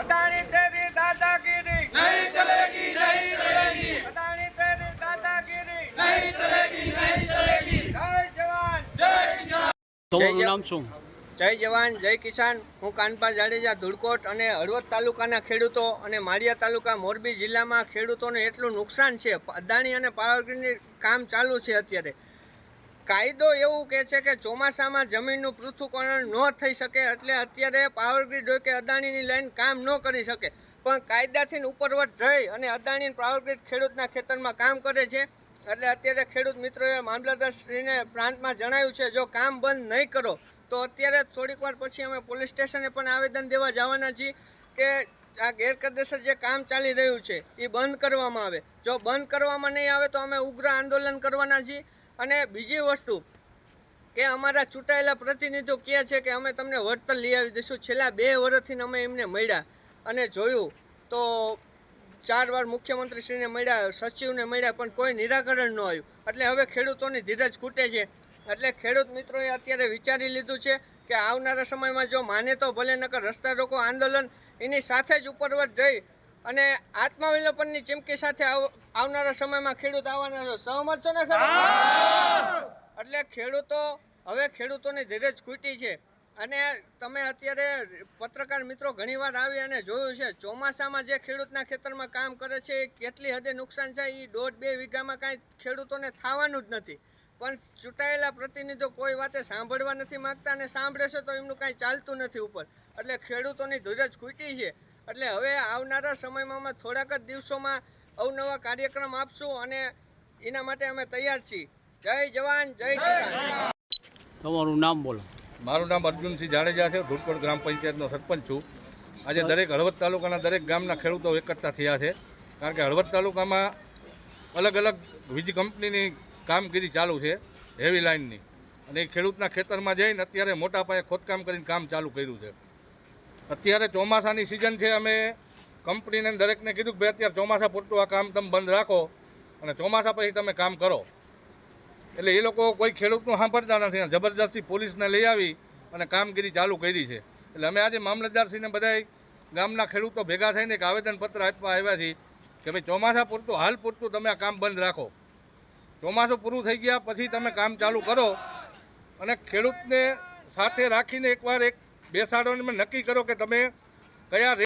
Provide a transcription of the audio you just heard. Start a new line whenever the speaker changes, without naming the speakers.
अदानी तेरी दादागिरी
नहीं चलेगी, नहीं चलेगी,
अदानी तेरी दादागिरी
नहीं चलेगी, नहीं चलेगी।
जय जवान
जय किसान।
તમારું નામ શું?
જય જવાન જય કિસાન। હું કાનપા જાડેજા ધુડકોટ અને હળવદ તાલુકાના ખેડૂતો અને માળિયા તાલુકા મોરબી જિલ્લામાં ખેડૂતોને એટલું નુકસાન છે। અદાણી અને પાવરગ્રીડની કામ ચાલુ છે। અત્યારે કાયદો એવું કહે છે કે ચોમાસામાં જમીનનું પૃથ્થકરણ ન થઈ શકે, એટલે અત્યારે પાવરગ્રીડ હોય કે અદાણીની લાઈન કામ ન કરી શકે, પણ કાયદાથી ઉપરવટ જઈ અને અદાણી પાવરગ્રીડ ખેડૂતના ખેતરમાં કામ કરે છે। એટલે અત્યારે ખેડૂત મિત્રોએ મામલતદારશ્રીને પ્રાંતમાં જણાવ્યું છે જો કામ બંધ નહીં કરો તો અત્યારે થોડીક વાર પછી અમે પોલીસ સ્ટેશને પણ આવેદન દેવા જવાના છીએ કે આ ગેરકાયદેસર જે કામ ચાલી રહ્યું છે એ બંધ કરવામાં આવે। જો બંધ કરવામાં નહીં આવે તો અમે ઉગ્ર આંદોલન કરવાના છીએ। અને બીજી વસ્તુ કે અમારા ચૂંટાયેલા પ્રતિનિધિઓ કહે છે કે અમે તમને વળતર લઈ આવી દઈશું। છેલ્લા 2 વર્ષથી અમે એમને મળ્યા અને જોયું તો 4 વાર મુખ્યમંત્રીશ્રીને મળ્યા, સચિવને મળ્યા, પણ કોઈ નિરાકરણ ન આવ્યું। એટલે હવે ખેડૂતોની ધીરજ ખૂટે છે। એટલે ખેડૂત મિત્રોએ અત્યારે વિચારી લીધું છે કે આવનારા સમયમાં જો માને તો ભલે, નકર રસ્તા રોકો આંદોલન એની સાથે જ ઉપરવટ જઈ અને આત્મવિલોપનની ચીમકી સાથે આવનારા સમયમાં ખેડૂત આવવાના છો। સહમત છો ને? એટલે ખેડૂતોની ધીરજ ખૂટી છે। અને તમે અત્યારે પત્રકાર મિત્રો ઘણીવાર આવી અને જોયું છે ચોમાસામાં જે ખેડૂતના ખેતરમાં કામ કરે છે એ કેટલી હદે નુકસાન છે એ 1.5-2 વીઘામાં કાંઈ ખેડૂતોને થવાનું જ નથી, પણ ચૂંટાયેલા પ્રતિનિધિઓ કોઈ વાતે સાંભળવા નથી માગતા અને સાંભળે છે તો એમનું કાંઈ ચાલતું નથી ઉપર। એટલે ખેડૂતોની ધીરજ ખૂટી છે। એટલે હવે આવનારા સમયમાં અમે થોડાક જ દિવસોમાં અવનવા કાર્યક્રમ આપશું અને એના માટે અમે તૈયાર છીએ। જય જવાન જય કિસાન।
તમારું નામ બોલો।
મારું નામ અર્જુનસિંહ જાડેજા છે, ધુડકોટ ગ્રામ પંચાયતનો સરપંચ છું। આજે દરેક હળવદ તાલુકાના દરેક ગામના ખેડૂતો એકઠા થયા છે, કારણ કે હળવદ તાલુકામાં અલગ અલગ વીજ કંપનીની કામગીરી ચાલુ છે, હેવી લાઇનની, અને એ ખેડૂતના ખેતરમાં જઈને અત્યારે મોટા પાયે ખોદકામ કરીને કામ ચાલુ કર્યું છે। અત્યારે ચોમાસાની સિઝન છે, અમે કંપનીને દરેકને કીધું કે ભાઈ અત્યારે ચોમાસા પૂરતું આ કામ તમે બંધ રાખો અને ચોમાસા પછી તમે કામ કરો। એટલે એ લોકો કોઈ ખેડૂતનું સાંભળતા નથી, જબરજસ્તી પોલીસને લઈ આવી અને કામગીરી ચાલુ કરી છે। એટલે અમે આજે મામલતદારશ્રીને બધાય ગામના ખેડૂતો ભેગા થઈને એક આવેદનપત્ર આપવા આવ્યા છીએ કે ભાઈ ચોમાસા પૂરતું હાલ પૂરતું તમે આ કામ બંધ રાખો, ચોમાસું પૂરું થઈ ગયા પછી તમે કામ ચાલુ કરો અને ખેડૂતને સાથે રાખીને એકવાર બેસાડો અને નક્કી કરો કે તમે કયા